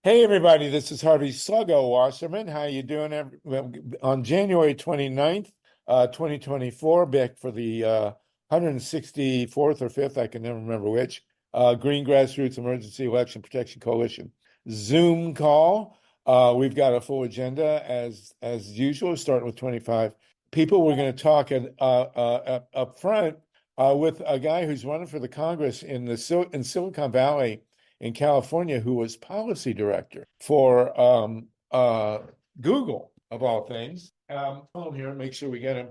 Hey everybody, this is Harvey Sluggo Wasserman. How you doing? On January 29th, 2024, back for the 164th or 5th, I can never remember which, Green Grassroots Emergency Election Protection Coalition Zoom call. We've got a full agenda as usual, starting with 25 people. We're going to talk up front with a guy who's running for the Congress in Silicon Valley in California, who was policy director for Google, of all things. Hold here, make sure we get him.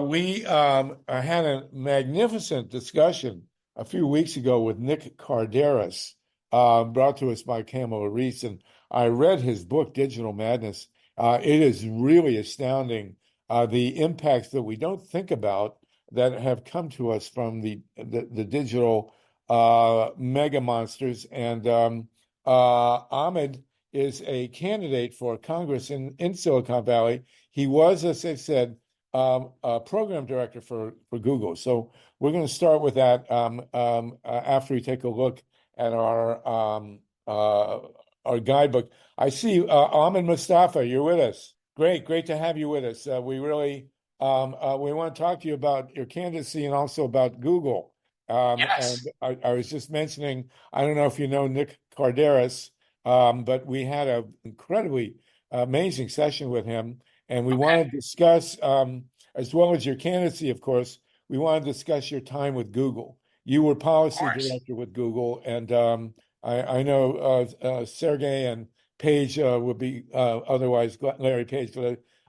We had a magnificent discussion a few weeks ago with Nick Carderas, brought to us by CAMILLA REES, and I read his book, Digital Madness. It is really astounding, the impacts that we don't think about that have come to us from the digital mega monsters. And AHMED is a candidate for Congress in Silicon Valley. He was, as I said, a program director for Google. So we're going to start with that after we take a look at our guidebook. I see AHMED MUSTAFA, you're with us. Great to have you with us. We really we want to talk to you about your candidacy and also about Google. Yes. And I was just mentioning, I don't know if you know Nick Carderas, but we had an incredibly amazing session with him, and we want to discuss, as well as your candidacy, of course, we want to discuss your time with Google. You were policy director with Google, and I know Sergey and Paige would be otherwise, Larry Page,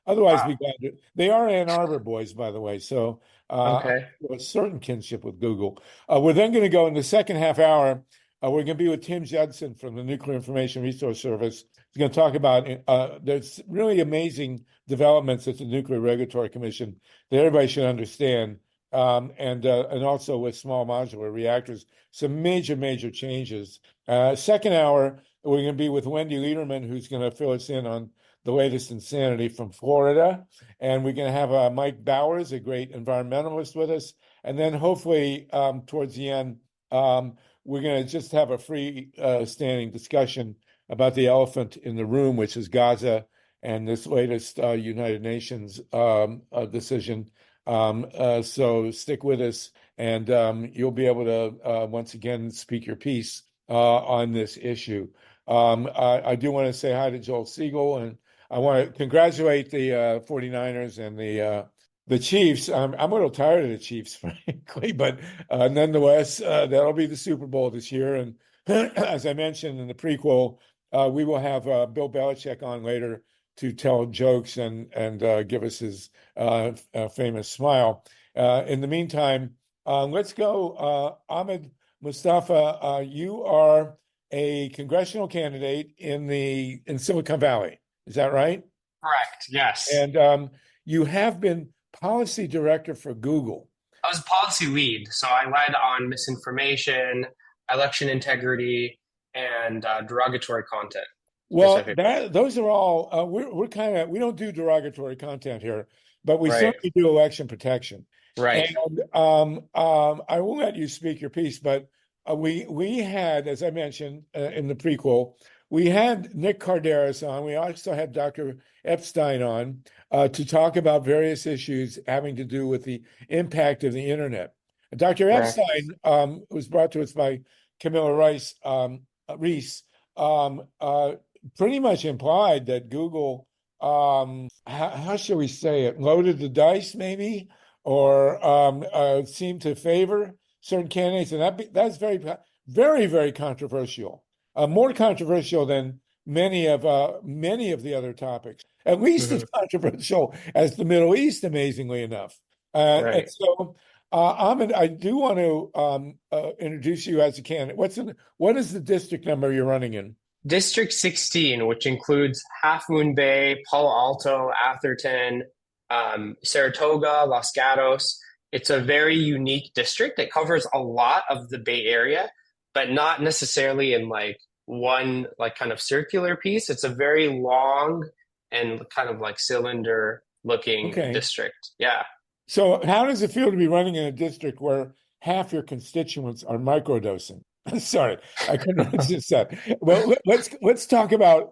otherwise be glad to. They are Ann Arbor boys, by the way, so Okay. a certain kinship with Google. We're then going to go in the second half hour. We're going to be with Tim Judson from the Nuclear Information Resource Service. He's going to talk about there's really amazing developments at the Nuclear Regulatory Commission that everybody should understand, and also with small modular reactors, some major changes. Second hour, we're going to be with Wendy Lederman, who's going to fill us in on the latest insanity from Florida. And we're going to have Mike Bowers, a great environmentalist, with us. And then hopefully towards the end, we're going to just have a free standing discussion about the elephant in the room, which is Gaza and this latest United Nations decision. So stick with us, and you'll be able to once again speak your piece on this issue. I do want to say hi to Joel Siegel, and I want to congratulate the 49ers and the Chiefs. I'm a little tired of the Chiefs, frankly, but nonetheless, that'll be the Super Bowl this year. And as I mentioned in the prequel, we will have Bill Belichick on later to tell jokes and give us his famous smile. In the meantime, let's go. AHMED MUSTAFA, you are a congressional candidate in Silicon Valley. Is that right? Correct. Yes. And you have been policy director for Google. I was policy lead, so I led on misinformation, election integrity, and derogatory content. Well, those are all we're kind of, we don't do derogatory content here, but we Right. certainly do election protection. Right. And I will let you speak your piece, but we had, as I mentioned in the prequel, we had Nick Carderas on. We also had Dr. Epstein on to talk about various issues having to do with the impact of the internet. Dr. Correct. Epstein was brought to us by Camilla Reese, pretty much implied that Google, how shall we say it, loaded the dice maybe, or seemed to favor certain candidates, and that's very controversial. More controversial than many of the other topics. At least as controversial as the Middle East, amazingly enough. And Right. so, Ahmed, I do want to introduce you as a candidate. What is the district number you're running in? District 16, which includes Half Moon Bay, Palo Alto, Atherton, Saratoga, Los Gatos. It's a very unique district. It covers a lot of the Bay Area, but not necessarily in like one like kind of circular piece. It's a very long and kind of like cylinder looking Okay. district. Yeah. So how does it feel to be running in a district where half your constituents are microdosing? Sorry, I couldn't resist that. Well, let's talk about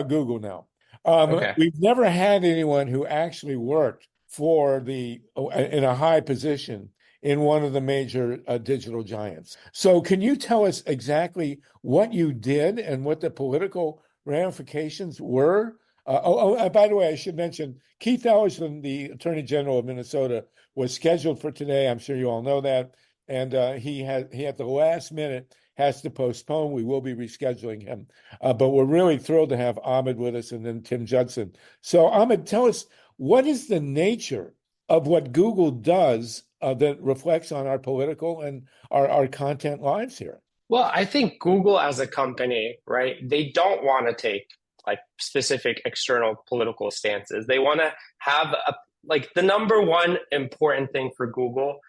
Google now. Okay. We've never had anyone who actually worked for in a high position in one of the major digital giants. So, can you tell us exactly what you did and what the political ramifications were? By the way, I should mention Keith Ellison, the Attorney General of Minnesota, was scheduled for today. I'm sure you all know that, and he at the last minute has to postpone. We will be rescheduling him, but we're really thrilled to have Ahmed with us, and then Tim Judson. So, Ahmed, tell us, what is the nature of what Google does that reflects on our political and our content lives here? Well, I think Google as a company, right, they don't want to take like specific external political stances. They want to have like the number one important thing for Google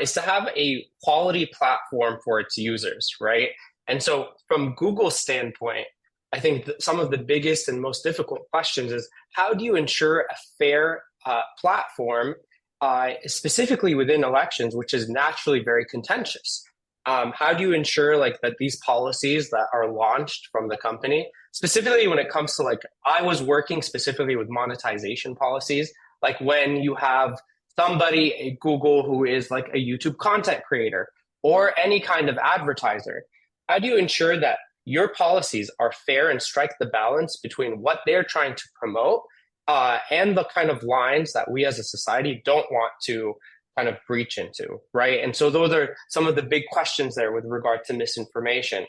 is to have a quality platform for its users, right? And so from Google's standpoint, I think some of the biggest and most difficult questions is how do you ensure a fair platform, specifically within elections, which is naturally very contentious? How do you ensure like that these policies that are launched from the company, specifically when it comes to like, I was working specifically with monetization policies, like when you have somebody at Google who is like a YouTube content creator or any kind of advertiser, how do you ensure that your policies are fair and strike the balance between what they're trying to promote and the kind of lines that we as a society don't want to kind of breach into, right? And so those are some of the big questions there with regard to misinformation,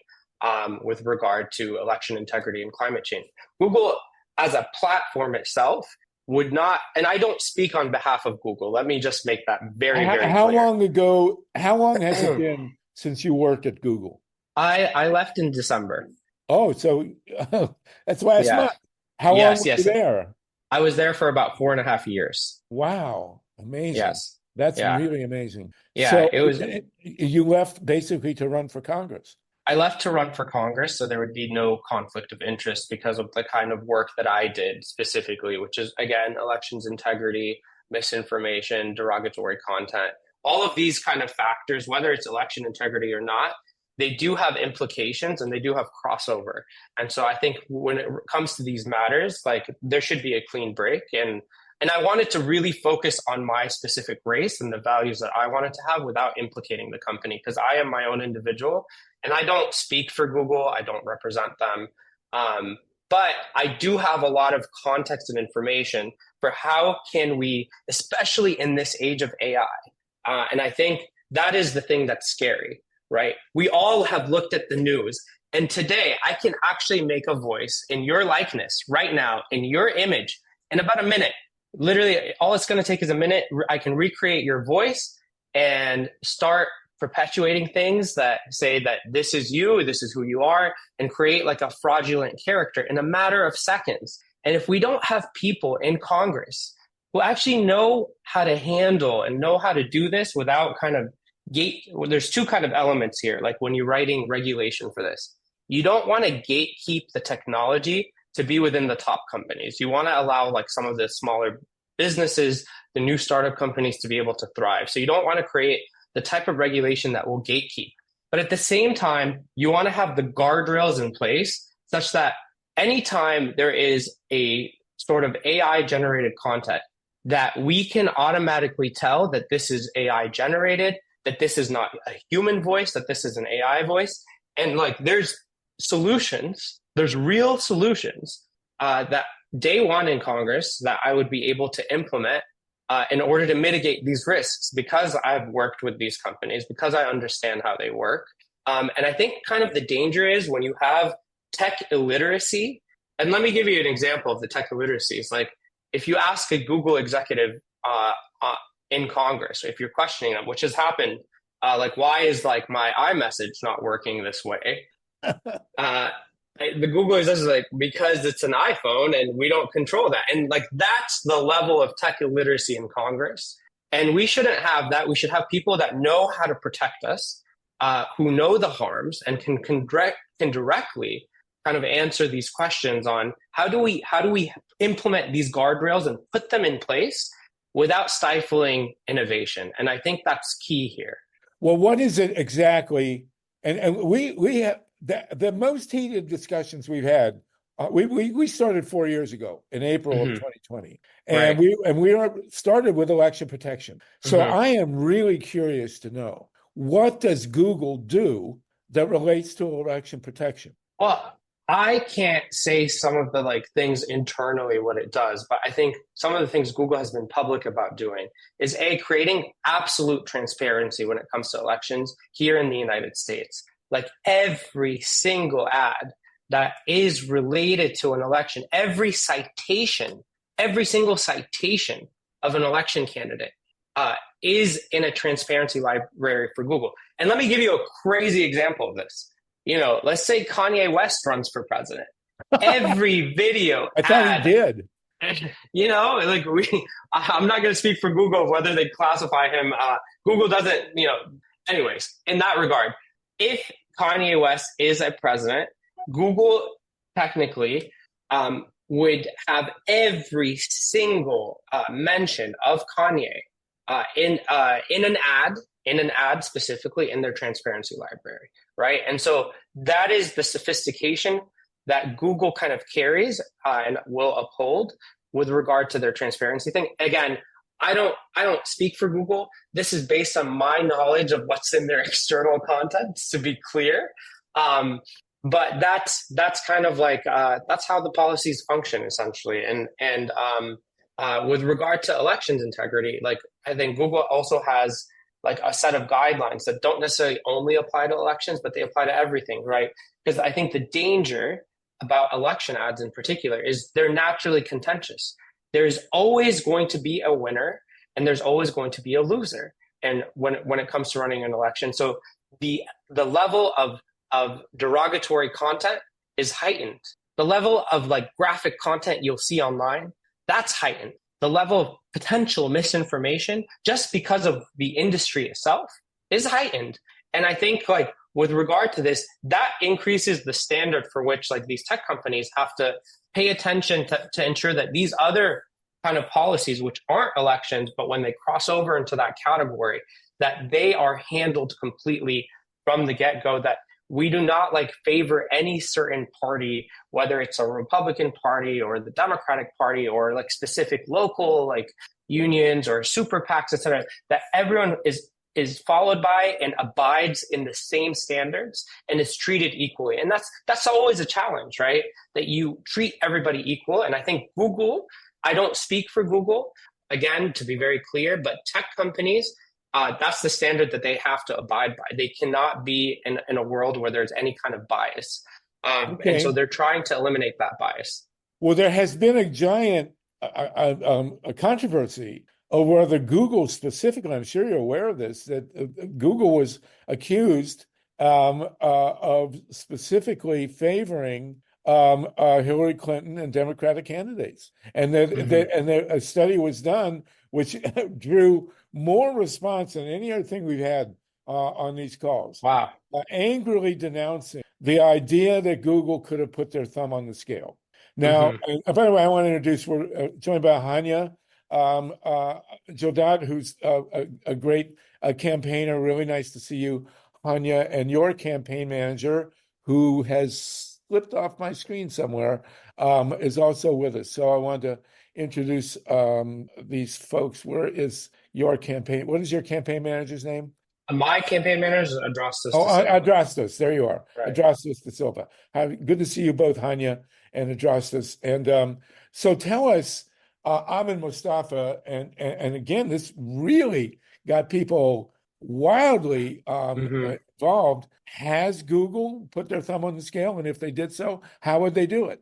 with regard to election integrity and climate change. Google as a platform itself would not, and I don't speak on behalf of Google. Let me just make that very clear. How long has it been since you worked at Google? I left in December. Oh, so that's last month. How long were you there? I was there for about 4.5 years. Wow. Amazing. Yes. That's really amazing. Yeah, so it was. You left basically to run for Congress. I left to run for Congress, so there would be no conflict of interest because of the kind of work that I did specifically, which is, again, elections integrity, misinformation, derogatory content. All of these kind of factors, whether it's election integrity or not, they do have implications and they do have crossover. And so I think when it comes to these matters, like there should be a clean break. And I wanted to really focus on my specific race and the values that I wanted to have without implicating the company, because I am my own individual and I don't speak for Google. I don't represent them. But I do have a lot of context and information for how can we, especially in this age of AI, and I think that is the thing that's scary, right? We all have looked at the news, and today I can actually make a voice in your likeness right now, in your image, in about a minute. Literally, all it's going to take is a minute. I can recreate your voice and start perpetuating things that say that this is you, this is who you are, and create like a fraudulent character in a matter of seconds. And if we don't have people in Congress who actually know how to handle and know how to do this without kind of there's two kind of elements here. Like when you're writing regulation for this, you don't want to gatekeep the technology to be within the top companies. You want to allow like some of the smaller businesses, the new startup companies to be able to thrive. So you don't want to create the type of regulation that will gatekeep. But at the same time, you want to have the guardrails in place such that anytime there is a sort of AI generated content, that we can automatically tell that this is AI generated, that this is not a human voice, that this is an AI voice. And like there's solutions, there's real solutions that day one in Congress that I would be able to implement in order to mitigate these risks, because I've worked with these companies, because I understand how they work. And I think kind of the danger is when you have tech illiteracy, and let me give you an example of the tech illiteracy. It's like if you ask a Google executive in Congress, if you're questioning them, which has happened, like why is like my iMessage not working this way? The Google is like, because it's an iPhone and we don't control that. And like, that's the level of tech illiteracy in Congress. And we shouldn't have that. We should have people that know how to protect us, who know the harms and can directly kind of answer these questions on how do we implement these guardrails and put them in place without stifling innovation. And I think that's key here. Well, what is it exactly And we have the most heated discussions we've had. We started 4 years ago in April of Hmm. 2020, Right. and we are started with election protection. So Hmm. I am really curious to know, what does Google do that relates to election protection? Well, I can't say some of the like things internally what it does, but I think some of the things Google has been public about doing is creating absolute transparency when it comes to elections here in the United States. Like every single ad that is related to an election, every single citation of an election candidate is in a transparency library for Google. And let me give you a crazy example of this. Let's say Kanye West runs for president. Every video I thought he ad, did. like I'm not going to speak for Google of whether they classify him. Google doesn't, anyways, in that regard, if Kanye West is a president, Google technically would have every single mention of Kanye in an ad specifically in their transparency library, right? And so that is the sophistication that Google kind of carries and will uphold with regard to their transparency thing. Again, I don't speak for Google. This is based on my knowledge of what's in their external content, to be clear. But that's kind of like that's how the policies function essentially. And with regard to elections integrity, like I think Google also has like a set of guidelines that don't necessarily only apply to elections, but they apply to everything, right? Because I think the danger about election ads in particular is they're naturally contentious. There's always going to be a winner and there's always going to be a loser. And when it comes to running an election, so the level of derogatory content is heightened. The level of like graphic content you'll see online, that's heightened. The level of potential misinformation, just because of the industry itself, is heightened. And I think like with regard to this, that increases the standard for which like these tech companies have to pay attention to ensure that these other kind of policies, which aren't elections, but when they cross over into that category, that they are handled completely from the get-go, that we do not like favor any certain party, whether it's a Republican Party or the Democratic Party or like specific local like unions or super PACs, et cetera, that everyone is followed by and abides in the same standards and is treated equally. And that's always a challenge, right? That you treat everybody equal. And I think Google, I don't speak for Google, again, to be very clear, but tech companies, that's the standard that they have to abide by. They cannot be in a world where there's any kind of bias. And so they're trying to eliminate that bias. Well, there has been a giant a controversy over whether Google specifically, I'm sure you're aware of this, that Google was accused of specifically favoring Hillary Clinton and Democratic candidates. And a study was done which drew more response than any other thing we've had on these calls. Wow. Angrily denouncing the idea that Google could have put their thumb on the scale. Now, by the way, I want to introduce, we're joined by Hanya Jodat, who's a great campaigner. Really nice to see you, Hanya, and your campaign manager, who has slipped off my screen somewhere, is also with us. So I wanted to introduce these folks. Where is your campaign? What is your campaign manager's name? My campaign manager is Adrastos. Oh, Adrastos. There you are. Right. Adrastos da Silva. Good to see you both, Hanya and Adrastos. And so tell us, AHMED MUSTAFA, and again, this really got people wildly involved. Has Google put their thumb on the scale? And if they did so, how would they do it?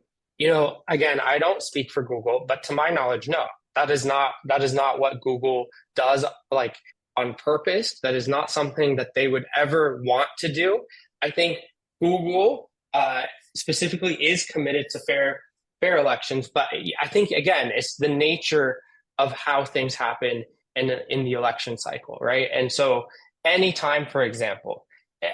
Again, I don't speak for Google, but to my knowledge, no, that is not what Google does, like on purpose. That is not something that they would ever want to do. I think Google specifically is committed to fair elections, but I think again, it's the nature of how things happen in the election cycle, right? And so, anytime, for example,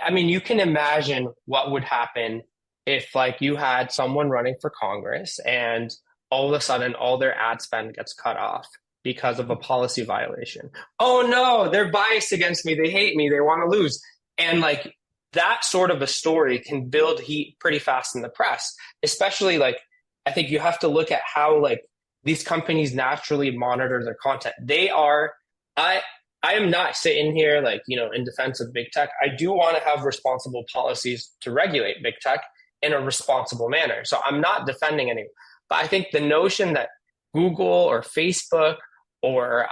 I mean, you can imagine what would happen if like you had someone running for Congress and all of a sudden all their ad spend gets cut off because of a policy violation. Oh no, they're biased against me. They hate me. They want to lose. And like that sort of a story can build heat pretty fast in the press, especially like, I think you have to look at how like these companies naturally monitor their content. I am not sitting here like, in defense of big tech. I do want to have responsible policies to regulate big tech in a responsible manner. So I'm not defending anyone, but I think the notion that Google or Facebook or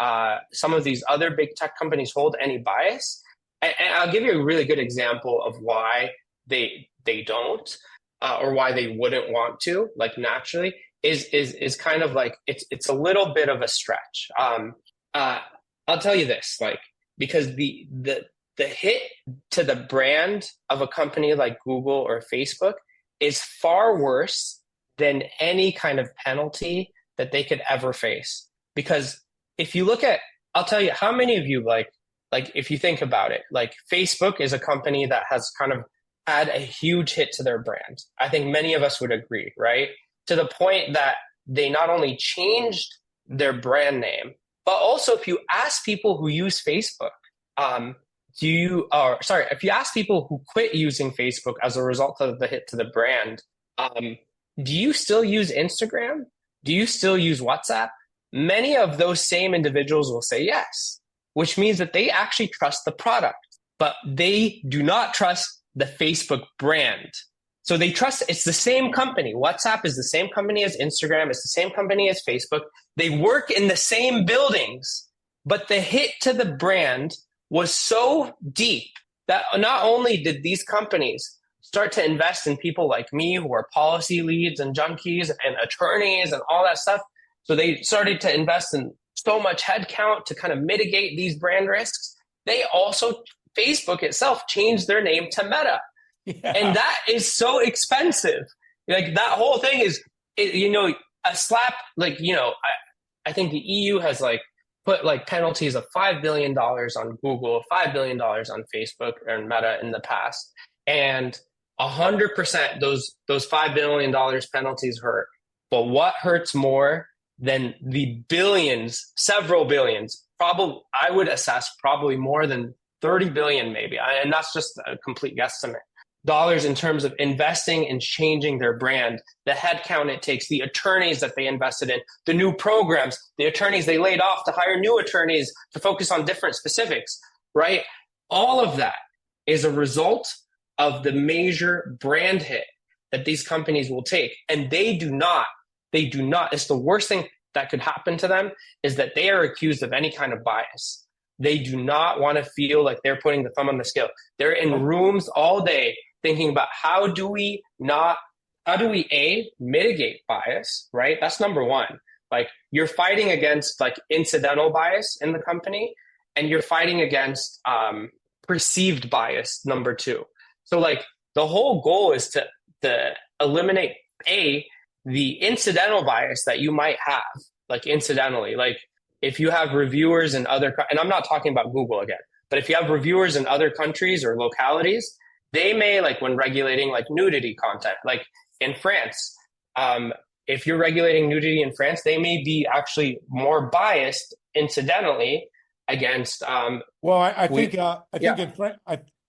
some of these other big tech companies hold any bias, and I'll give you a really good example of why they don't, or why they wouldn't want to, like naturally, is kind of like it's a little bit of a stretch. I'll tell you this, like, because the hit to the brand of a company like Google or Facebook is far worse than any kind of penalty that they could ever face. Because if you look at, I'll tell you, how many of you like if you think about it, like Facebook is a company that has kind of had a huge hit to their brand. I think many of us would agree, right? To the point that they not only changed their brand name, but also if you ask people who use Facebook, if you ask people who quit using Facebook as a result of the hit to the brand, do you still use Instagram? Do you still use WhatsApp? Many of those same individuals will say yes, which means that they actually trust the product, but they do not trust the Facebook brand. So they trust it's the same company. WhatsApp is the same company as Instagram. It's the same company as Facebook. They work in the same buildings, but the hit to the brand was so deep that not only did these companies start to invest in people like me who are policy leads and junkies and attorneys and all that stuff. So they started to invest in so much headcount to kind of mitigate these brand risks. They also, Facebook itself changed their name to Meta. Yeah. And that is so expensive. Like that whole thing is, a slap, like, I think the EU has like put like penalties of $5 billion on Google, $5 billion on Facebook and Meta in the past. And 100% those $5 billion penalties hurt. But what hurts more than the billions, several billions, probably, I would assess probably more than 30 billion maybe. And that's just a complete guesstimate. Dollars in terms of investing and changing their brand, the headcount it takes, the attorneys that they invested in, the new programs, the attorneys they laid off to hire new attorneys to focus on different specifics, right? All of that is a result of the major brand hit that these companies will take. And they do not, it's the worst thing that could happen to them is that they are accused of any kind of bias. They do not want to feel like they're putting the thumb on the scale. They're in rooms all day thinking about how do we mitigate bias, right? That's number one. Like you're fighting against like incidental bias in the company, and you're fighting against perceived bias, number two. So like the whole goal is to eliminate the incidental bias that you might have, like incidentally, like if you have reviewers in and I'm not talking about Google again, but if you have reviewers in other countries or localities, they may, like when regulating like nudity content, like in France, if you're regulating nudity in France, they may be actually more biased incidentally against. I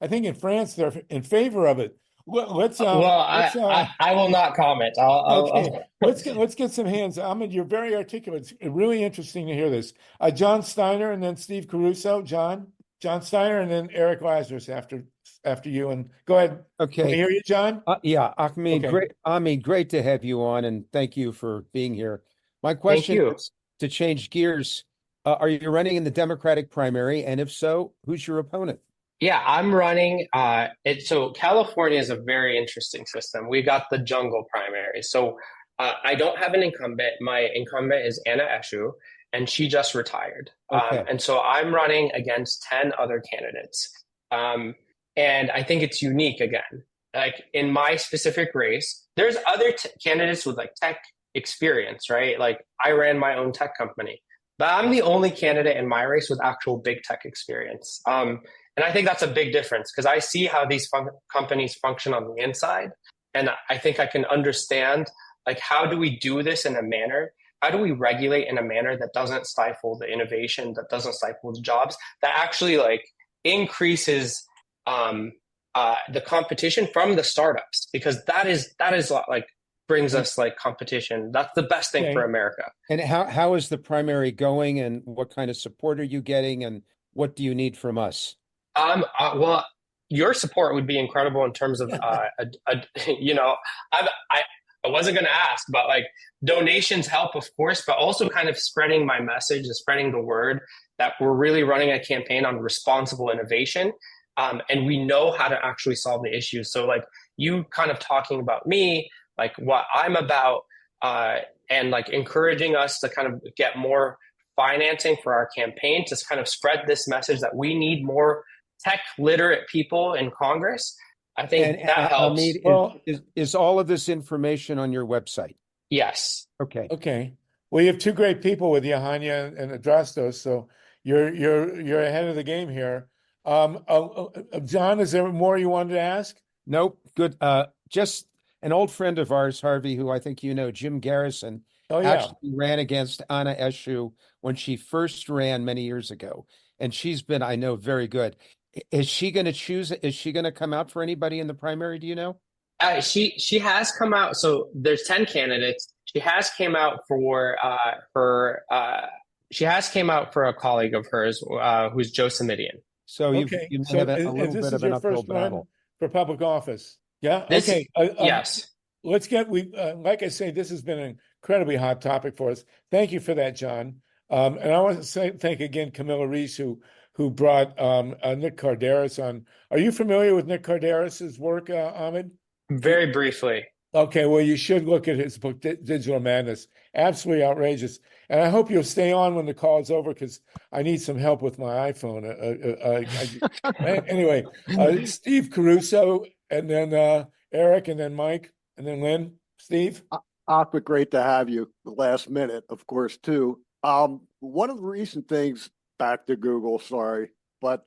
think in France they're in favor of it. I will not comment. Let's get some hands. Ahmed, you're very articulate. It's really interesting to hear this. John Steiner and then Steve CARUSO. John Steiner and then Eric Lazarus after you. And go ahead. Okay. Can we hear you, John? Yeah, Ahmed, okay. Great to have you on, and thank you for being here. My question is, to change gears, are you running in the Democratic primary? And if so, who's your opponent? Yeah, I'm running. So California is a very interesting system. We got the jungle primary. So I don't have an incumbent. My incumbent is Anna Eshu, and she just retired. Okay. And so I'm running against 10 other candidates. And I think it's unique again. Like in my specific race, there's other candidates with like tech experience, right? Like I ran my own tech company, but I'm the only candidate in my race with actual big tech experience. And I think that's a big difference because I see how these companies function on the inside. And I think I can understand, like, how do we do this in a manner? How do we regulate in a manner that doesn't stifle the innovation, that doesn't stifle the jobs, that actually like increases the competition from the startups, because that is like brings us like competition. That's the best thing for America. And how is the primary going, and what kind of support are you getting, and what do you need from us? Well, your support would be incredible in terms of, you know, I wasn't going to ask, but like donations help, of course, but also kind of spreading my message and spreading the word that we're really running a campaign on responsible innovation. And we know how to actually solve the issues. So like you kind of talking about me, like what I'm about, and like encouraging us to kind of get more financing for our campaign to kind of spread this message that we need more tech literate people in Congress. I think that helps. Is all of this information on your website? Yes. Okay. Okay. Well, you have two great people with you, Hanya and Adrastos, so you're ahead of the game here. John, is there more you wanted to ask? Nope. Good. Just an old friend of ours, Harvey, who I think you know, Jim Garrison, actually ran against Anna Eshoo when she first ran many years ago, and she's been, I know, very good. Is she going to choose? Is she going to come out for anybody in the primary? Do you know? She has come out. So there's 10 candidates. She has came out for she has came out for a colleague of hers who's Joe Simidian. So you have a little bit of an uphill battle for public office. Yeah. Yes. Let's get like I say, this has been an incredibly hot topic for us. Thank you for that, John. And I want to thank again Camilla Reese, who brought Nick Kardaras on. Are you familiar with Nick Kardaras's work, Ahmed? Very briefly. Okay, well, you should look at his book, Digital Madness. Absolutely outrageous. And I hope you'll stay on when the call is over, because I need some help with my iPhone. Anyway, Steve CARUSO, and then Eric, and then Mike, and then Lynn. Steve? Aqua, great to have you. The last minute, of course, too. One of the recent things, back to Google, sorry, but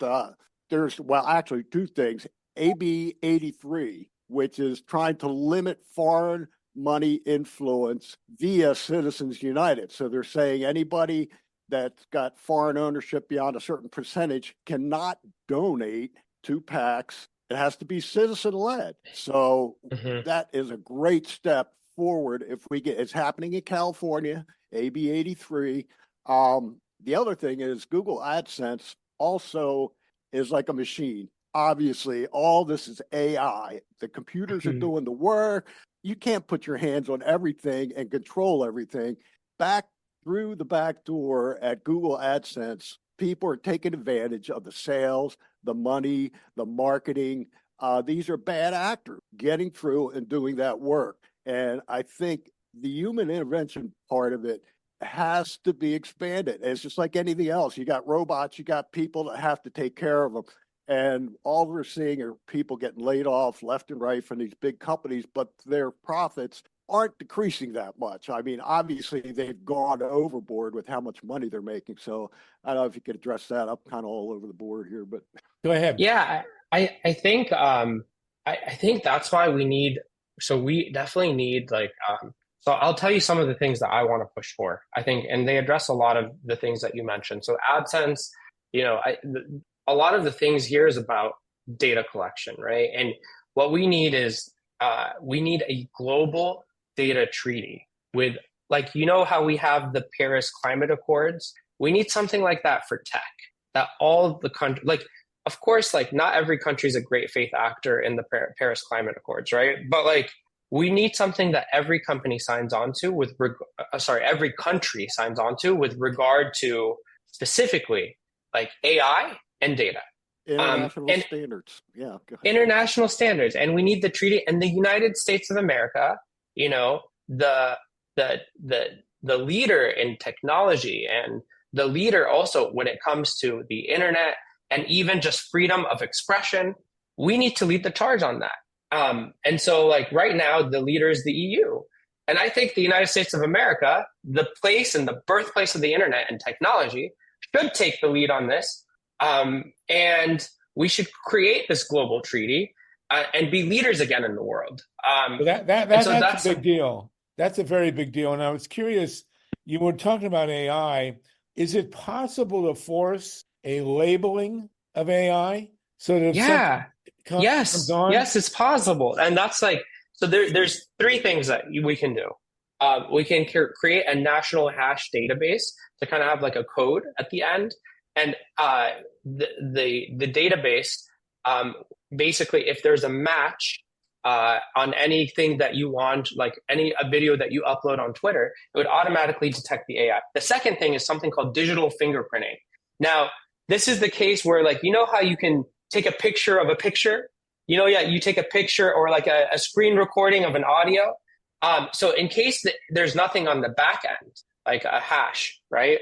there's, well, actually two things. AB 83, which is trying to limit foreign money influence via Citizens United. So they're saying anybody that's got foreign ownership beyond a certain percentage cannot donate to PACs. It has to be citizen-led. So that is a great step forward if we get, it's happening in California, AB 83. The other thing is Google AdSense also is like a machine. Obviously, all this is AI. The computers are doing the work. You can't put your hands on everything and control everything. Back through the back door at Google AdSense, people are taking advantage of the sales, the money, the marketing. These are bad actors getting through and doing that work. And I think the human intervention part of it has to be expanded. It's just like anything else. You got robots, you got people that have to take care of them. And all we're seeing are people getting laid off left and right from these big companies, but their profits aren't decreasing that much. I mean, obviously, they've gone overboard with how much money they're making. So I don't know if you could address that. I'm kind of all over the board here, but go ahead. Yeah, I think I think that's why we need. So we definitely need like. So I'll tell you some of the things that I want to push for. I think, and they address a lot of the things that you mentioned. So AdSense, you know, a lot of the things here is about data collection, right? And what we need is we need a global data treaty with, like, you know how we have the Paris Climate Accords? We need something like that for tech, that all the country, like, of course, like not every country is a great faith actor in the Paris Climate Accords, right? But like, we need something that every company signs on to with, every country signs on to with regard to specifically like AI and data. International standards. Yeah. International standards. And we need the treaty. And the United States of America, you know, the leader in technology and the leader also when it comes to the internet and even just freedom of expression, we need to lead the charge on that. And so like right now, the leader is the EU. And I think the United States of America, the place and the birthplace of the internet and technology, should take the lead on this. And we should create this global treaty and be leaders again in the world. That's a big deal. That's a very big deal. And I was curious, you were talking about AI. Is it possible to force a labeling of AI So that if Yeah. something comes on, Yes, it's possible. And that's like, so there's three things that we can do. We can create a national hash database to kind of have like a code at the end. And the database, basically, if there's a match on anything that you want, like a video that you upload on Twitter, it would automatically detect the AI. The second thing is something called digital fingerprinting. Now, this is the case where, like, you know how you can take a picture of a picture? You know, yeah, you take a picture or like a screen recording of an audio. So in case there's nothing on the back end, like a hash, right?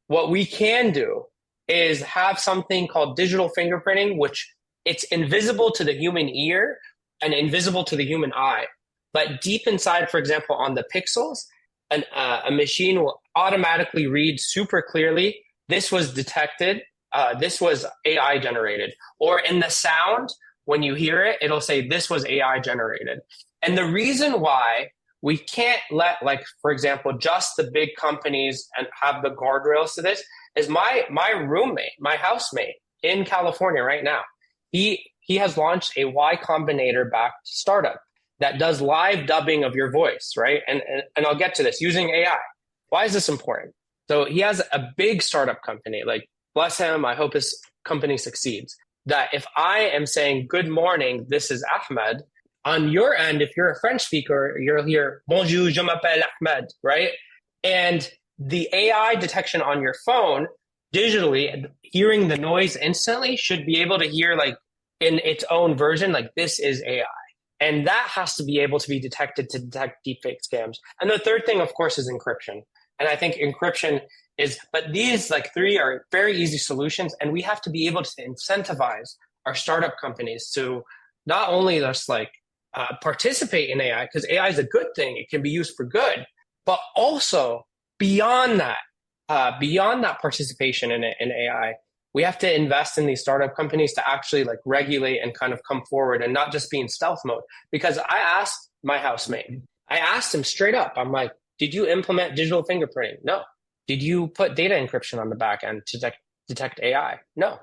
What we can do is have something called digital fingerprinting, which it's invisible to the human ear and invisible to the human eye. But deep inside, for example, on the pixels, a machine will automatically read super clearly, this was detected, this was AI generated. Or in the sound, when you hear it, it'll say this was AI generated. And the reason why we can't let, like, for example, just the big companies and have the guardrails to this is my roommate, my housemate in California right now. He has launched a Y Combinator backed startup that does live dubbing of your voice, right? And I'll get to this using AI. Why is this important? So he has a big startup company, like, bless him, I hope his company succeeds. That if I am saying, good morning, this is Ahmed, on your end, if you're a French speaker, you'll hear, bonjour, je m'appelle Ahmed, right? And the AI detection on your phone, digitally, hearing the noise instantly, should be able to hear, like, in its own version, like, this is AI. And that has to be able to be detected to detect deepfake scams. And the third thing, of course, is encryption. And I think encryption is, but these like three are very easy solutions. And we have to be able to incentivize our startup companies to not only just like participate in AI, because AI is a good thing, it can be used for good, but also beyond that participation in AI, we have to invest in these startup companies to actually like regulate and kind of come forward and not just be in stealth mode. Because I asked my housemate, I asked him straight up, I'm like, did you implement digital fingerprinting? No. Did you put data encryption on the back end to detect AI? No.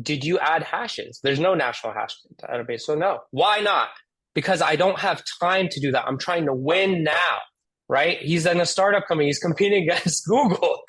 Did you add hashes? There's no national hash database, so no. Why not? Because I don't have time to do that. I'm trying to win now, right? He's in a startup company. He's competing against Google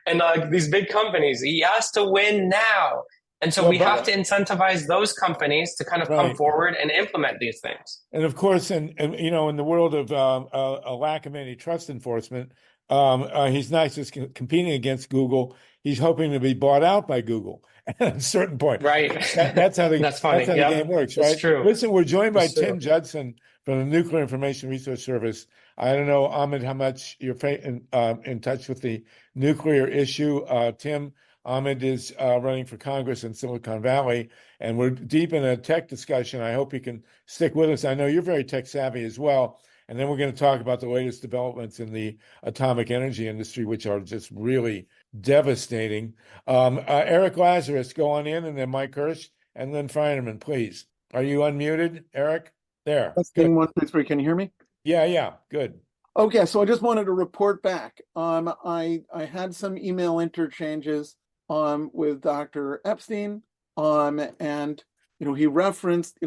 and these big companies. He has to win now. And so we have to incentivize those companies to kind of come forward and implement these things. And of course, and you know, in the world of a lack of antitrust enforcement, he's not just competing against Google. He's hoping to be bought out by Google at a certain point. Right. That's how the the game works, right? That's true. Listen, we're joined by Tim Judson from the Nuclear Information Resource Service. I don't know, Ahmed, how much you're in touch with the nuclear issue. Tim, Ahmed is running for Congress in Silicon Valley, and we're deep in a tech discussion. I hope you can stick with us. I know you're very tech savvy as well. And then we're going to talk about the latest developments in the atomic energy industry, which are just really devastating. Eric Lazarus, go on in, and then Mike Hirsch, and then FEINERMAN, please. Are you unmuted, Eric? There. Testing 1, 2, 3. Can you hear me? Yeah, good. Okay, so I just wanted to report back. I had some email interchanges with Dr. Epstein, and he referenced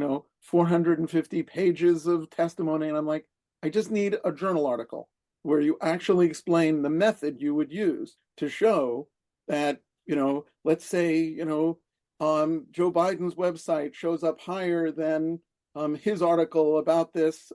450 pages of testimony, and I'm like, I just need a journal article where you actually explain the method you would use to show that, let's say, Joe Biden's website shows up higher than his article about this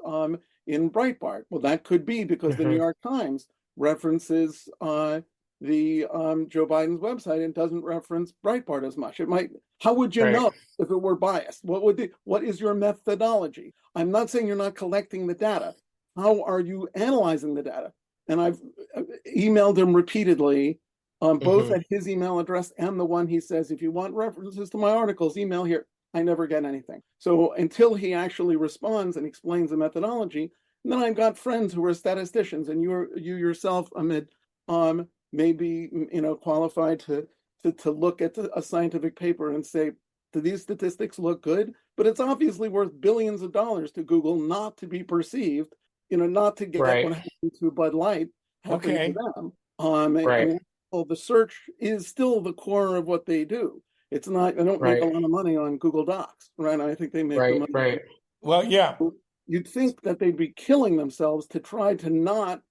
in Breitbart. Well, that could be because the New York Times references the Joe Biden's website and doesn't reference Breitbart as much. It might. How would you know if it were biased? What is your methodology? I'm not saying you're not collecting the data. How are you analyzing the data? And I've emailed him repeatedly, both at his email address and the one he says, if you want references to my articles, email here. I never get anything. So until he actually responds and explains the methodology, then I've got friends who are statisticians, and you yourself, Ahmed, may be qualified to look at a scientific paper and say, do these statistics look good? But it's obviously worth billions of dollars to Google not to be perceived, not to get what happened to Bud Light happening to them. I mean, the search is still the core of what they do. It's not, they don't make a lot of money on Google Docs, right? I think they make the money. Right. Well, yeah. You'd think that they'd be killing themselves to try to not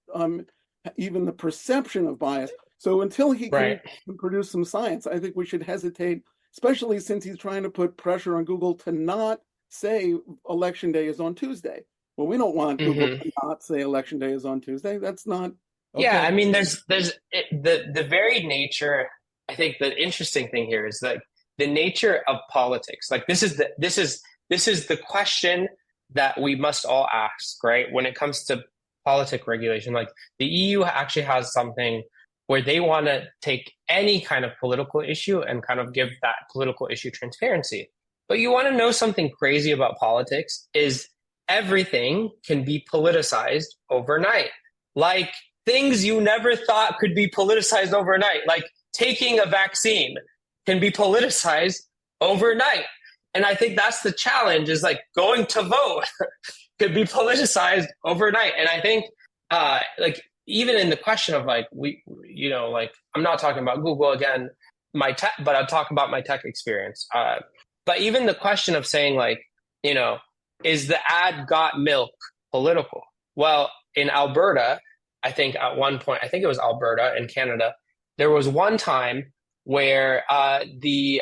even the perception of bias. So until he can produce some science, I think we should hesitate, especially since he's trying to put pressure on Google to not say election day is on Tuesday. Well, we don't want Google to not say election day is on Tuesday. That's not. Okay. Yeah, I mean, there's the very nature. I think the interesting thing here is that the nature of politics. Like this is the question that we must all ask, right? When it comes to politic regulation, like the EU actually has something where they want to take any kind of political issue and kind of give that political issue transparency. But you want to know something crazy about politics is everything can be politicized overnight. Like things you never thought could be politicized overnight, like taking a vaccine can be politicized overnight. And I think that's the challenge, is like going to vote could be politicized overnight. And I think like even in the question of like, like I'm not talking about Google again, my tech, but I'm talking about my tech experience. But even the question of saying like, is the ad got milk political? Well, in Alberta, I think at one point, I think it was Alberta in Canada, there was one time where the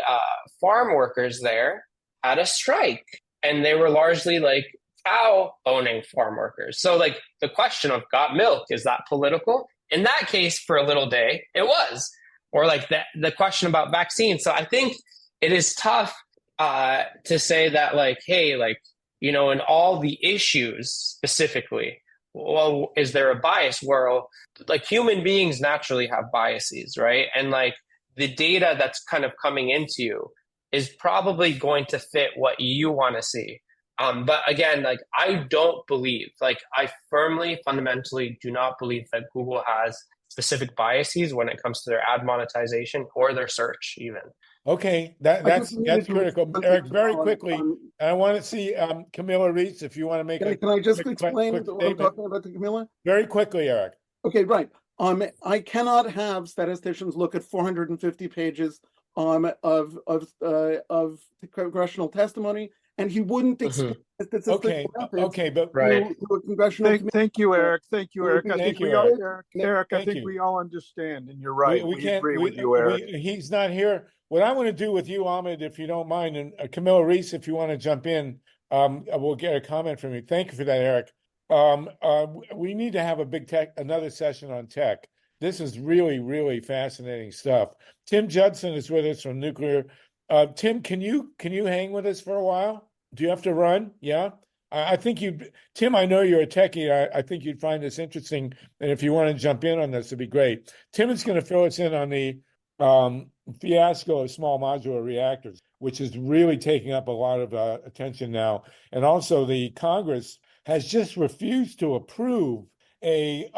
farm workers there had a strike, and they were largely like cow owning farm workers. So like the question of got milk, is that political? In that case, for a little day, it was. Or like the question about vaccines. So I think it is tough to say that like, hey, like, in all the issues specifically, well, is there a bias? Well, like human beings naturally have biases, right? And like the data that's kind of coming into you is probably going to fit what you want to see. But again, like I don't believe, like I fundamentally do not believe that Google has specific biases when it comes to their ad monetization or their search even. Okay, that's critical. Eric, very quickly, and I want to see CAMILLA REES, if you want to make Can I just explain what I'm talking about to CAMILLA? Very quickly, Eric. Okay, right. I cannot have statisticians look at 450 pages of congressional testimony, and he wouldn't expect Okay, but congressional. Thank you, Eric. Thank you, Eric. I think we all understand, and you're right. We agree with you, Eric. He's not here. What I want to do with you, Ahmed, if you don't mind, and CAMILLA REES, if you want to jump in, we'll get a comment from you. Thank you for that, Eric. We need to have another session on tech. This is really, really fascinating stuff. Tim Judson is with us from Nuclear. Tim, can you hang with us for a while? Do you have to run? Yeah. I think Tim, I know you're a techie. I think you'd find this interesting. And if you want to jump in on this, it'd be great. Tim is going to fill us in on the fiasco of small modular reactors, which is really taking up a lot of attention now. And also the Congress has just refused to approve a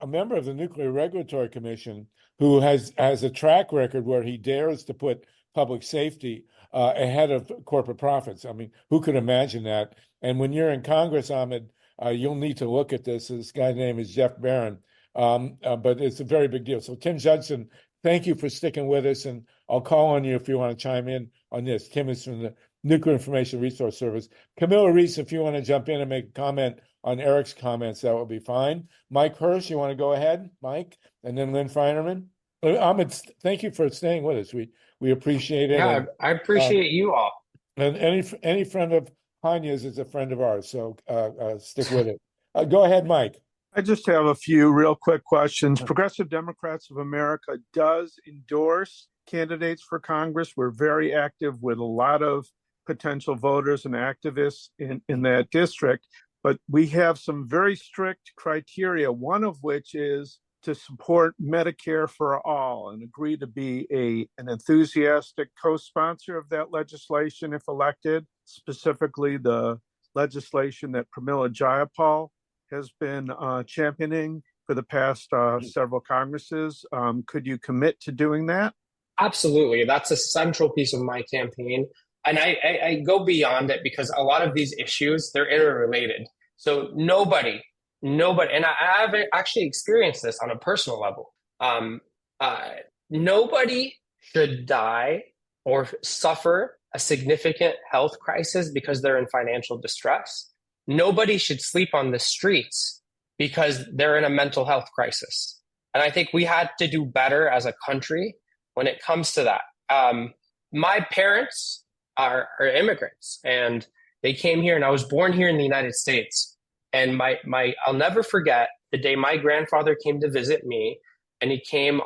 member of the Nuclear Regulatory Commission who has a track record where he dares to put public safety ahead of corporate profits. I mean, who could imagine that? And when you're in Congress, Ahmed, you'll need to look at this. This guy's name is Jeff Baran, but it's a very big deal. So Tim Judson, thank you for sticking with us, and I'll call on you if you want to chime in on this. Tim is from the Nuclear Information Resource Service. CAMILLA REES, if you want to jump in and make a comment on Eric's comments, that would be fine. Mike Hirsch, you want to go ahead, Mike? And then LYNNE FEINERMAN. Ahmed, thank you for staying with us. We appreciate it. Yeah, I appreciate you all. And any friend of Hanya's is a friend of ours, so stick with it. Go ahead, Mike. I just have a few real quick questions. Progressive Democrats of America does endorse candidates for Congress. We're very active with a lot of potential voters and activists in that district, but we have some very strict criteria, one of which is to support Medicare for all and agree to be an enthusiastic co-sponsor of that legislation if elected, specifically the legislation that Pramila Jayapal has been championing for the past several Congresses. Could you commit to doing that? Absolutely. That's a central piece of my campaign. And I go beyond it because a lot of these issues, they're interrelated. So nobody, and I've actually experienced this on a personal level. Nobody should die or suffer a significant health crisis because they're in financial distress. Nobody should sleep on the streets because they're in a mental health crisis. And I think we had to do better as a country when it comes to that. My parents are immigrants, and they came here, and I was born here in the United States. And I'll never forget the day my grandfather came to visit me, and he came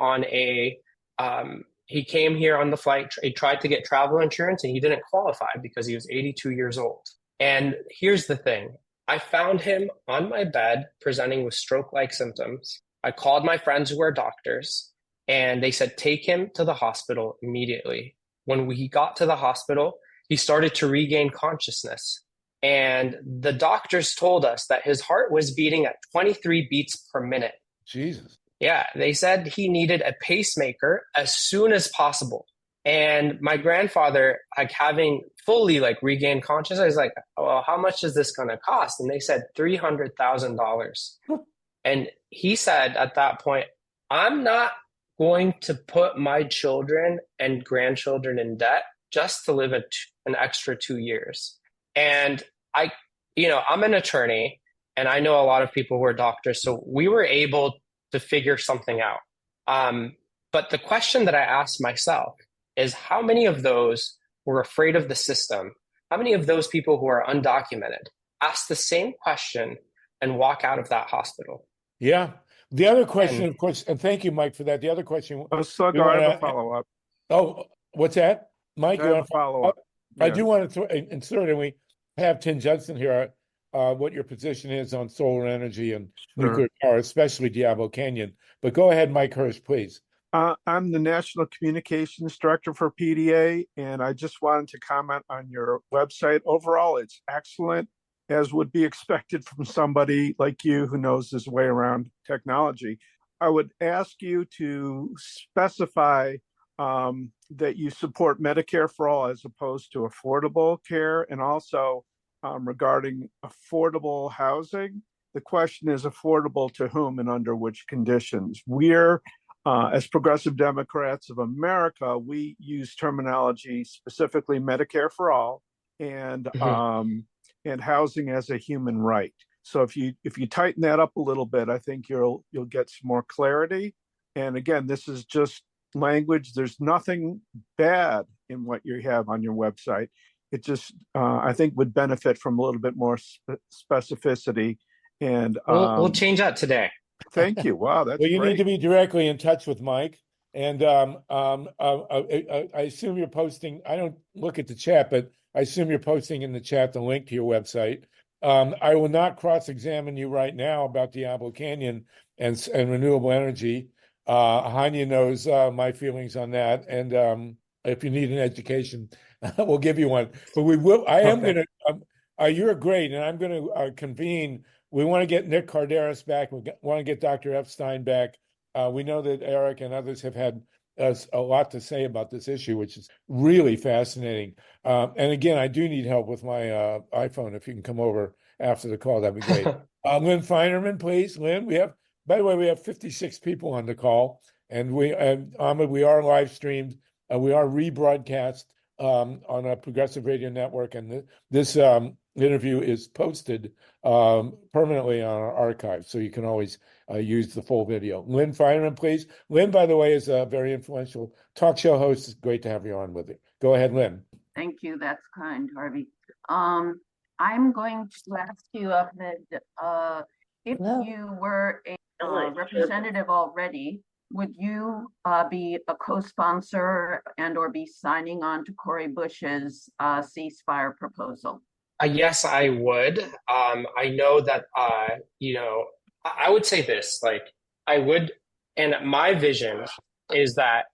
here on the flight. He tried to get travel insurance, and he didn't qualify because he was 82 years old. And here's the thing. I found him on my bed presenting with stroke-like symptoms. I called my friends who are doctors, and they said, take him to the hospital immediately. When he got to the hospital, he started to regain consciousness. And the doctors told us that his heart was beating at 23 beats per minute. Jesus. Yeah, they said he needed a pacemaker as soon as possible. And my grandfather, having fully regained consciousness, is like, well, how much is this going to cost? And they said $300,000. And he said at that point, I'm not going to put my children and grandchildren in debt just to live an extra 2 years. And I'm an attorney, and I know a lot of people who are doctors, so we were able to figure something out. But the question that I asked myself is, how many of those were afraid of the system? How many of those people who are undocumented ask the same question and walk out of that hospital? Yeah. The other question, of course, and thank you, Mike, for that. The other question. I have a follow-up. Oh, what's that? Mike, I have a follow-up. I do want to insert, and we have Tim Judson here, what your position is on solar energy and nuclear power, especially Diablo Canyon. But go ahead, Mike Hirsch, please. I'm the National Communications Director for PDA, and I just wanted to comment on your website. Overall, it's excellent, as would be expected from somebody like you who knows his way around technology. I would ask you to specify that you support Medicare for all as opposed to affordable care, and also regarding affordable housing. The question is affordable to whom and under which conditions. We're as Progressive Democrats of America, we use terminology specifically Medicare for all and housing as a human right. So if you tighten that up a little bit, I think you'll get some more clarity. And again, this is just language. There's nothing bad in what you have on your website. It just I think would benefit from a little bit more specificity. And we'll change that today. Thank you. Wow, that's you great. need to be directly in touch with Mike. And I assume you're posting. I don't look at the chat, but I assume you're posting in the chat the link to your website. I will not cross-examine you right now about Diablo Canyon and renewable energy. Hanya knows my feelings on that, and if you need an education, we'll give you one. But we will. I am going to. You're great, and I'm going to convene. We want to get Nick Carderas back. We want to get Dr. Epstein back. We know that Eric and others have had a lot to say about this issue, which is really fascinating. And again, I do need help with my iPhone. If you can come over after the call, that'd be great. Lynn FEINERMAN, please. Lynn, by the way, we have 56 people on the call, and Ahmed, we are live streamed. We are rebroadcast on a Progressive Radio Network, and this interview is posted permanently on our archive, so you can always use the full video. Lynn FEINERMAN, please. Lynn, by the way, is a very influential talk show host. It's great to have you on with it. Go ahead, Lynn. Thank you. That's kind, Harvey. I'm going to ask you, Ahmed, if you were a representative already, would you be a co-sponsor and or be signing on to Cori Bush's ceasefire proposal? Yes, I would. I know that, I would say this, I would, and my vision is that,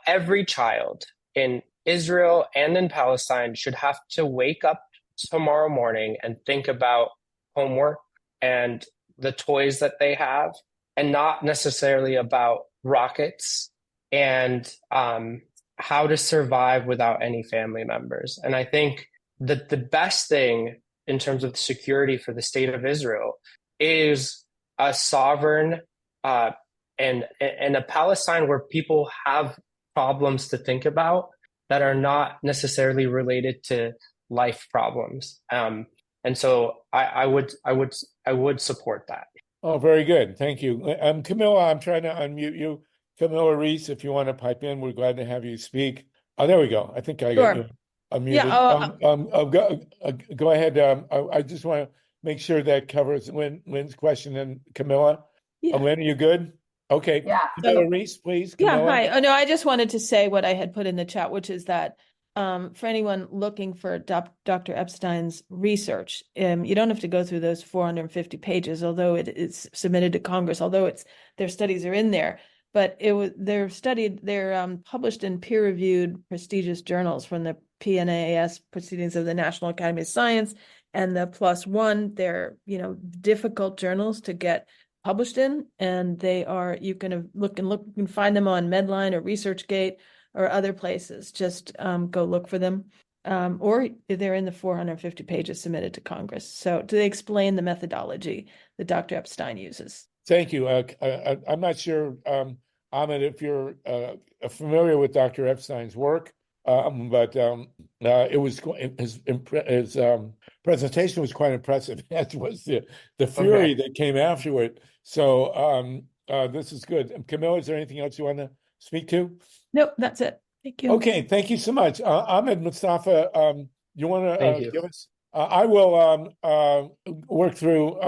every child in Israel and in Palestine should have to wake up tomorrow morning and think about homework and the toys that they have, and not necessarily about rockets and how to survive without any family members. And I think that the best thing in terms of security for the state of Israel is a sovereign and a Palestine where people have problems to think about that are not necessarily related to life problems. And so I would support that. Oh, very good. Thank you. Camilla, I'm trying to unmute you. Camilla Reese, if you want to pipe in, we're glad to have you speak. Oh, there we go. I think I got you unmuted. Yeah, go ahead. I just want to make sure that covers Lynn's question. And Camilla, Lynn, are you good? Okay. Yeah. Camilla Reese, please. Camilla. Yeah, hi. Oh, no, I just wanted to say what I had put in the chat, which is that for anyone looking for Dr. Epstein's research, you don't have to go through those 450 pages, although it is submitted to Congress, although their studies are in there. But they're published in peer-reviewed prestigious journals from the PNAS Proceedings of the National Academy of Science and the +1. They're, difficult journals to get published in, and they are, you can look, you can find them on Medline or ResearchGate or other places. Just go look for them. Or they're in the 450 pages submitted to Congress. So do they explain the methodology that Dr. Epstein uses? Thank you. I'm not sure, Ahmed, if you're familiar with Dr. Epstein's work, but his presentation was quite impressive, as was the fury that came afterward. So this is good. Camilla, is there anything else you want to speak to? Nope, that's it. Thank you. Okay, thank you so much. AHMED MUSTAFA, you want to give us? I will work through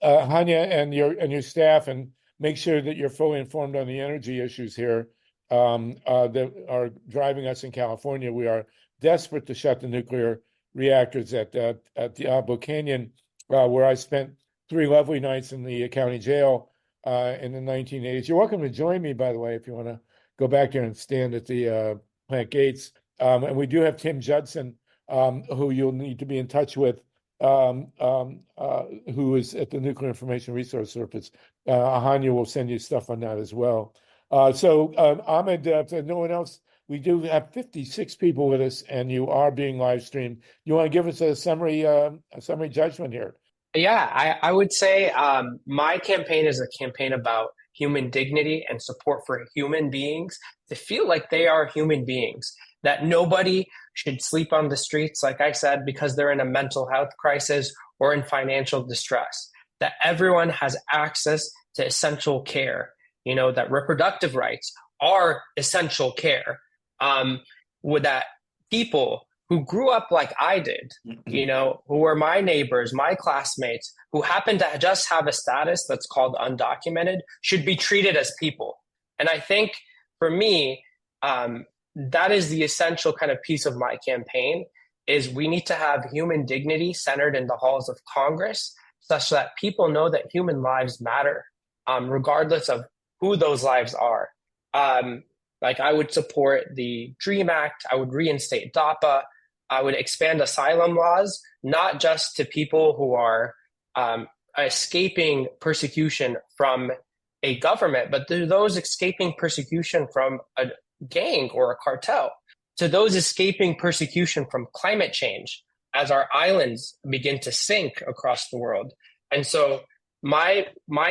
Hanya and your staff and make sure that you're fully informed on the energy issues here that are driving us in California. We are desperate to shut the nuclear reactors at Diablo Canyon, where I spent 3 lovely nights in the county jail in the 1980s. You're welcome to join me, by the way, if you want to go back there and stand at the plant gates. And we do have Tim Judson, who you'll need to be in touch with, who is at the Nuclear Information Resource Service. Hanya will send you stuff on that as well. So, Ahmed, if no one else, we do have 56 people with us, and you are being live streamed. You want to give us a summary judgment here? Yeah, I would say my campaign is a campaign about human dignity and support for human beings to feel like they are human beings, that nobody should sleep on the streets, like I said, because they're in a mental health crisis or in financial distress, that everyone has access to essential care, that reproductive rights are essential care, with that people who grew up like I did, who were my neighbors, my classmates, who happen to just have a status that's called undocumented, should be treated as people. And I think for me, that is the essential kind of piece of my campaign, is we need to have human dignity centered in the halls of Congress, such that people know that human lives matter, regardless of who those lives are. Like I would support the DREAM Act, I would reinstate DAPA, I would expand asylum laws, not just to people who are escaping persecution from a government, but to those escaping persecution from a gang or a cartel, to those escaping persecution from climate change as our islands begin to sink across the world. And so my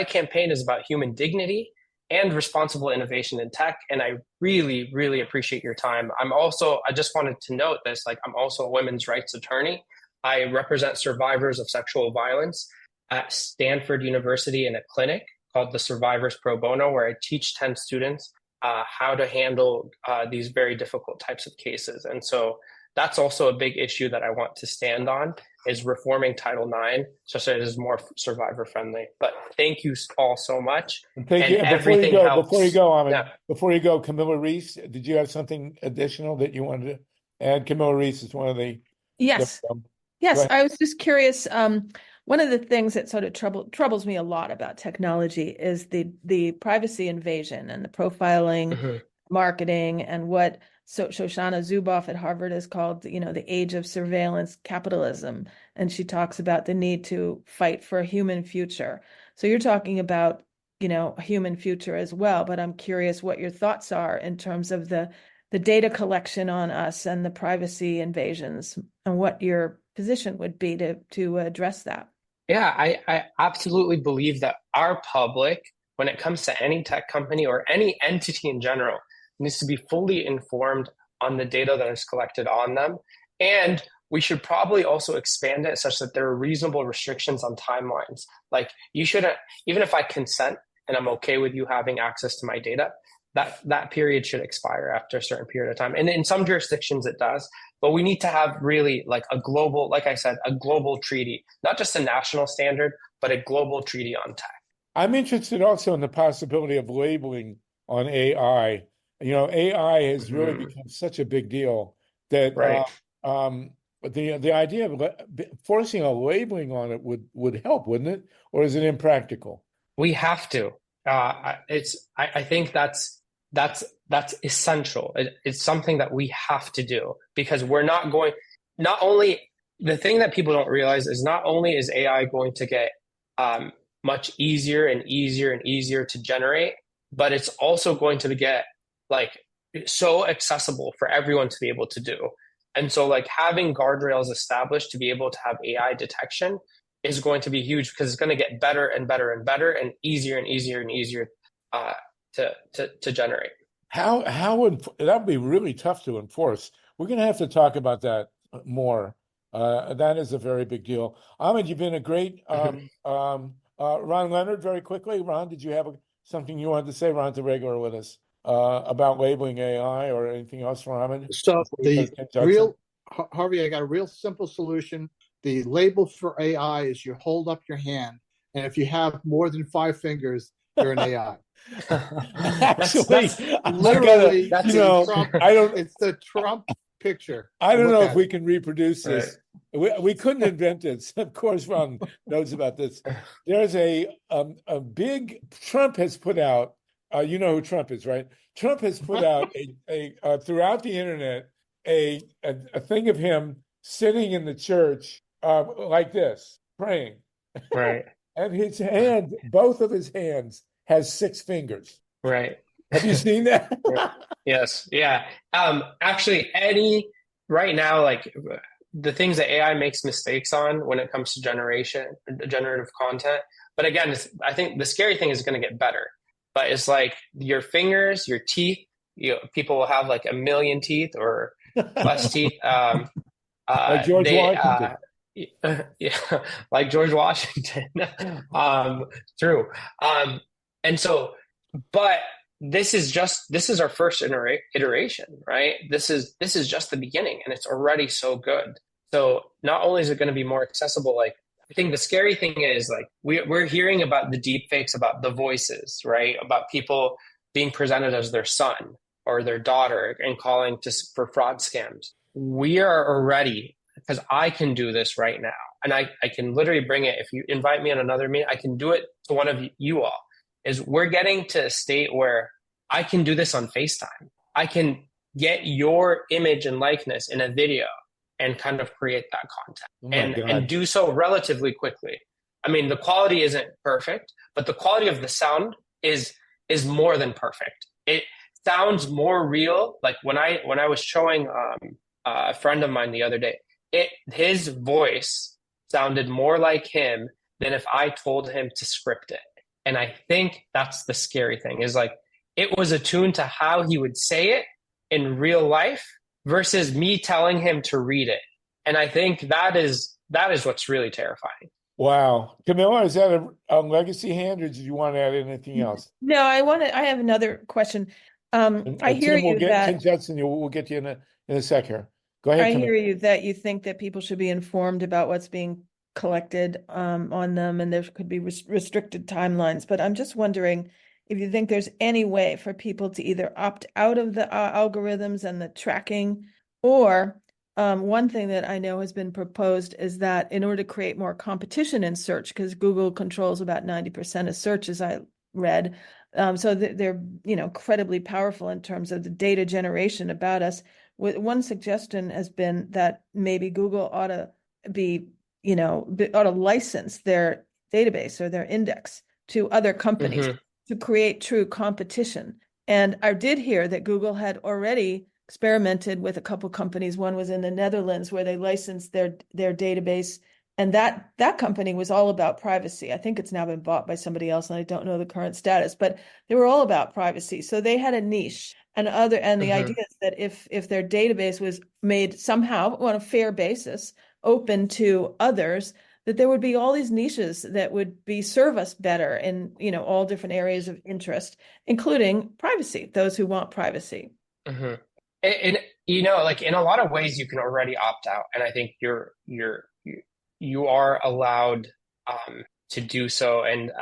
campaign is about human dignity and responsible innovation in tech. And I really, really appreciate your time. I just wanted to note this, I'm also a women's rights attorney. I represent survivors of sexual violence at Stanford University in a clinic called the Survivors Pro Bono, where I teach 10 students how to handle these very difficult types of cases. And so that's also a big issue that I want to stand on, is reforming Title IX such that it is more survivor friendly. But thank you all so much. Thank you. And Before you go, Ahmed, before you go, Camilla Reese, did you have something additional that you wanted to add? Camilla Reese is one of the... Yes. Yes, I was just curious. One of the things that sort of troubles me a lot about technology is the privacy invasion and the profiling, marketing, and what Shoshana Zuboff at Harvard has called, the age of surveillance capitalism. And she talks about the need to fight for a human future. So you're talking about, a human future as well, but I'm curious what your thoughts are in terms of the data collection on us and the privacy invasions, and what your position would be to address that. Yeah, I absolutely believe that our public, when it comes to any tech company or any entity in general, needs to be fully informed on the data that is collected on them. And we should probably also expand it such that there are reasonable restrictions on timelines. Like you shouldn't, even if I consent and I'm okay with you having access to my data, that period should expire after a certain period of time. And in some jurisdictions it does, but we need to have really like a global, like I said, a global treaty, not just a national standard, but a global treaty on tech. I'm interested also in the possibility of labeling on AI. You know, AI has really become such a big deal that the idea of forcing a labeling on it would help, wouldn't it? Or is it impractical? We have to. I think that's essential. It's something that we have to do because we're not going. Not only the thing that people don't realize is not only is AI going to get much easier and easier and easier to generate, but it's also going to get like so accessible for everyone to be able to do. And so like having guardrails established to be able to have AI detection is going to be huge because it's going to get better and better and better and easier and easier and easier to generate. That would be really tough to enforce. We're going to have to talk about that more. That is a very big deal. Ahmed, you've been a great Ron Leonard, very quickly. Ron, did you have something you wanted to say? Ron's a regular with us about labeling AI or anything else for Ahmed? So Harvey, I got a real simple solution. The label for AI is you hold up your hand, and if you have more than 5 fingers, you're an AI. Actually, literally, it's the Trump picture. I don't know if we can reproduce this. We couldn't invent it. Of course, Ron knows about this. There's a big Trump has put out. You know who Trump is, right? Trump has put out a throughout the internet a thing of him sitting in the church like this, praying. Right. And his hand, both of his hands, has 6 fingers. Right. Have you seen that? Yes. Yeah. Actually, right now, like the things that AI makes mistakes on when it comes to generative content. But again, I think the scary thing is going to get better. But it's like your fingers, your teeth. People will have like 1 million teeth or less teeth. Like George Washington. Yeah, like George Washington. True. And so, but this is our first iteration, right? This is just the beginning, and it's already so good. So not only is it going to be more accessible, like I think the scary thing is like we're hearing about the deep fakes, about the voices, right? About people being presented as their son or their daughter and calling for fraud scams. We are already, because I can do this right now, and I can literally bring it. If you invite me on another meeting, I can do it to one of you all. We're getting to a state where I can do this on FaceTime. I can get your image and likeness in a video and kind of create that content and do so relatively quickly. I mean, the quality isn't perfect, but the quality of the sound is more than perfect. It sounds more real. Like when I was showing a friend of mine the other day, his voice sounded more like him than if I told him to script it. And I think that's the scary thing is like, it was attuned to how he would say it in real life versus me telling him to read it. And I think that is what's really terrifying. Wow. Camilla, is that a legacy hand, or did you want to add anything else? No, I have another question. I hear you that Tim Judson, we'll get you in a sec here. Go ahead, Camilla. I hear you that you think that people should be informed about what's being collected on them, and there could be restricted timelines. But I'm just wondering if you think there's any way for people to either opt out of the algorithms and the tracking, or one thing that I know has been proposed is that in order to create more competition in search, because Google controls about 90% of search, as I read, so they're incredibly powerful in terms of the data generation about us. One suggestion has been that maybe Google ought to license their database or their index to other companies to create true competition. And I did hear that Google had already experimented with a couple companies. One was in the Netherlands where they licensed their database, and that company was all about privacy. I think it's now been bought by somebody else, and I don't know the current status, but they were all about privacy. So they had a niche. And the idea is that if their database was made somehow on a fair basis open to others, that there would be all these niches that would serve us better in, all different areas of interest, including privacy, those who want privacy. Mm-hmm. And like in a lot of ways, you can already opt out, and I think you are allowed to do so, and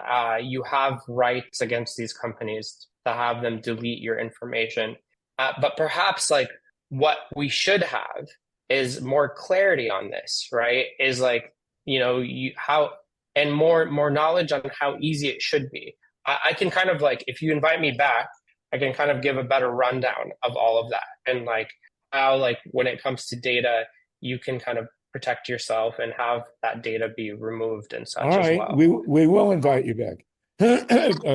you have rights against these companies to have them delete your information. But perhaps like what we should have is more clarity on this, right? Is like, and more knowledge on how easy it should be. I can kind of like, if you invite me back, I can kind of give a better rundown of all of that, and like how, like when it comes to data, you can kind of protect yourself and have that data be removed and such. All right, as well. we will invite you back.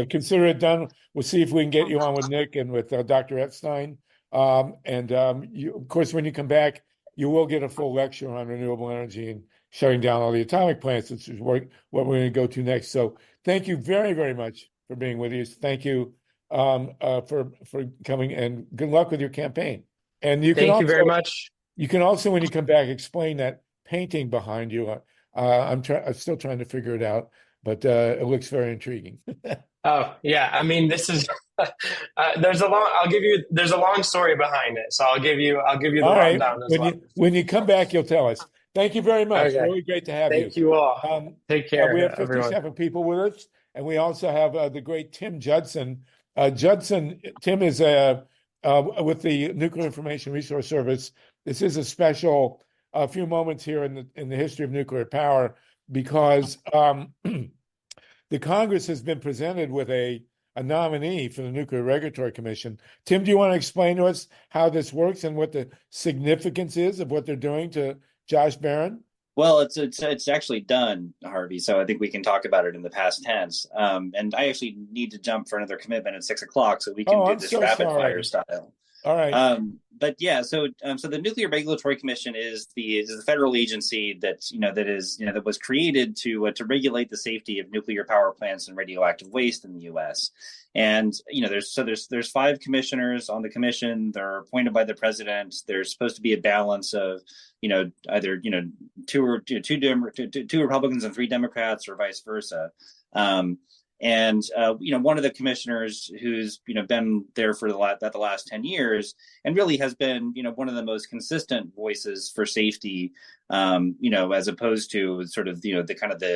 Consider it done. We'll see if we can get you on with Nick and with Dr. Epstein. You, of course, when you come back, you will get a full lecture on renewable energy and shutting down all the atomic plants, which is what we're going to go to next. So thank you very, very much for being with us. Thank you for coming, and good luck with your campaign. And you thank you very much. You can also, when you come back, explain that painting behind you. I'm still trying to figure it out, but it looks very intriguing. Oh yeah, I mean, this is there's a long story behind it, so I'll give you the all rundown right. as well. When you come back, you'll tell us. Thank you very much. Okay. Really great to have you. Thank you all. Take care. We have 57 everyone. people with us, and we also have the great Tim Judson. Tim is with the Nuclear Information Resource Service. This is a special few moments here in the history of nuclear power, because the Congress has been presented with a nominee for the Nuclear Regulatory Commission. Tim, do you want to explain to us how this works and what the significance is of what they're doing to Josh Baran? Well, it's actually done, Harvey. So I think we can talk about it in the past tense. And I actually need to jump for another commitment at 6 o'clock, so we can do this rapid fire style. All right. But yeah, so the Nuclear Regulatory Commission is the federal agency that was created to regulate the safety of nuclear power plants and radioactive waste in the U.S. And there's 5 commissioners on the commission. They're appointed by the president. There's supposed to be a balance of either 2 Republicans and 3 Democrats, or vice versa. And one of the commissioners who's been there for the last 10 years and really has been one of the most consistent voices for safety, as opposed to sort of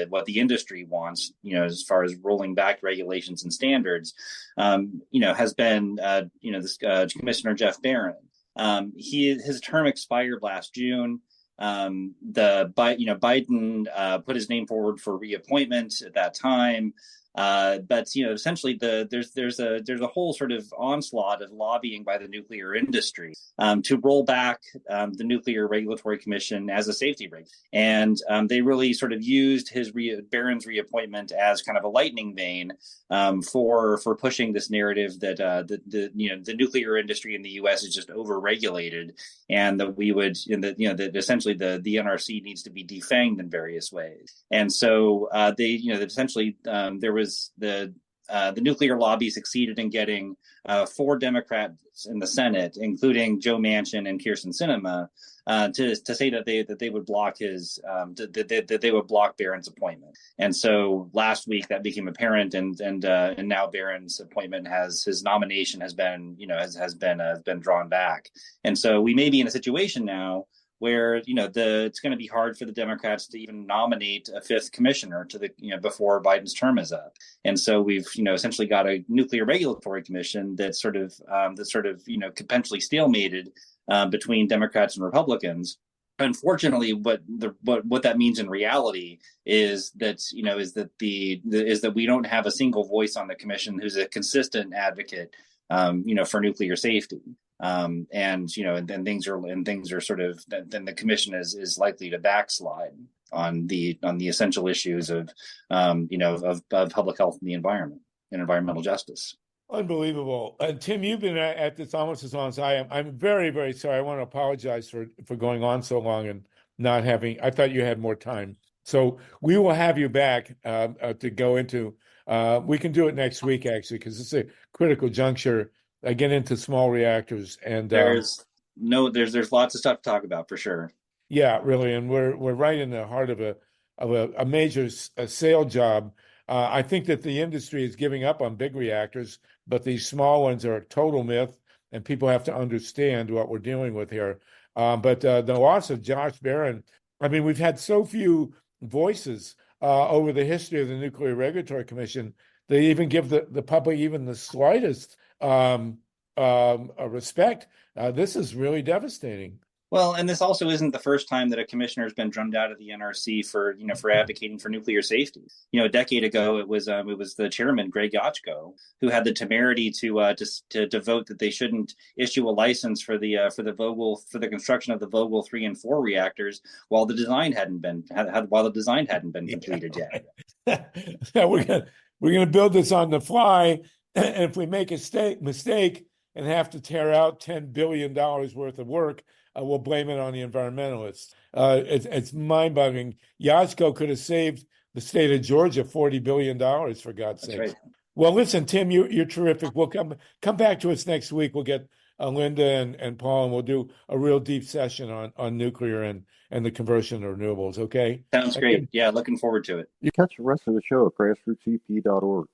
what the industry wants, as far as rolling back regulations and standards, has been this Commissioner Jeff Baran. His term expired last June. Biden put his name forward for reappointment at that time. But essentially there's a whole sort of onslaught of lobbying by the nuclear industry to roll back the Nuclear Regulatory Commission as a safety reg. And they really sort of used Baran's reappointment as kind of a lightning vein for pushing this narrative that the nuclear industry in the U.S. is just overregulated, and that that essentially the NRC needs to be defanged in various ways. And so there was the nuclear lobby succeeded in getting 4 Democrats in the Senate, including Joe Manchin and Kyrsten Sinema, to say that they would block that they would block Baran's appointment. And so last week that became apparent, and now Baran's appointment his nomination has been drawn back. And so we may be in a situation now where it's going to be hard for the Democrats to even nominate a 5th commissioner before Biden's term is up. And so we've essentially got a Nuclear Regulatory Commission that's sort of potentially stalemated between Democrats and Republicans. Unfortunately, what that means in reality is that we don't have a single voice on the commission who's a consistent advocate for nuclear safety. And things are sort of, then the commission is likely to backslide on the essential issues of public health and the environment and environmental justice. Unbelievable. Tim, you've been at this almost as long as I am. I'm very, very sorry. I want to apologize for going on so long and not having, I thought you had more time. So we will have you back to go into, we can do it next week, actually, because it's a critical juncture get into small reactors. And there's lots of stuff to talk about for sure. Yeah, really, and we're right in the heart of a major sale job. I think that the industry is giving up on big reactors, but these small ones are a total myth, and people have to understand what we're dealing with here. But the loss of Josh Baran, I mean, we've had so few voices over the history of the Nuclear Regulatory Commission. They even give the public even the slightest respect. This is really devastating. Well, and this also isn't the first time that a commissioner has been drummed out of the NRC for advocating for nuclear safety. A decade ago, it was the chairman, Greg Yachko, who had the temerity to vote that they shouldn't issue a license for the construction of the Vogtle 3 and 4 reactors while the design hadn't been completed yet. We're gonna build this on the fly, and if we make a mistake and have to tear out $10 billion worth of work, we'll blame it on the environmentalists. It's mind-boggling. Yachko could have saved the state of Georgia $40 billion, for God's sake. Right. Well, listen, Tim, you're terrific. We'll come back to us next week. We'll get Linda and Paul, and we'll do a real deep session on nuclear and the conversion of renewables, okay? Sounds great. Yeah, looking forward to it. You catch the rest of the show at grassrootsep.org.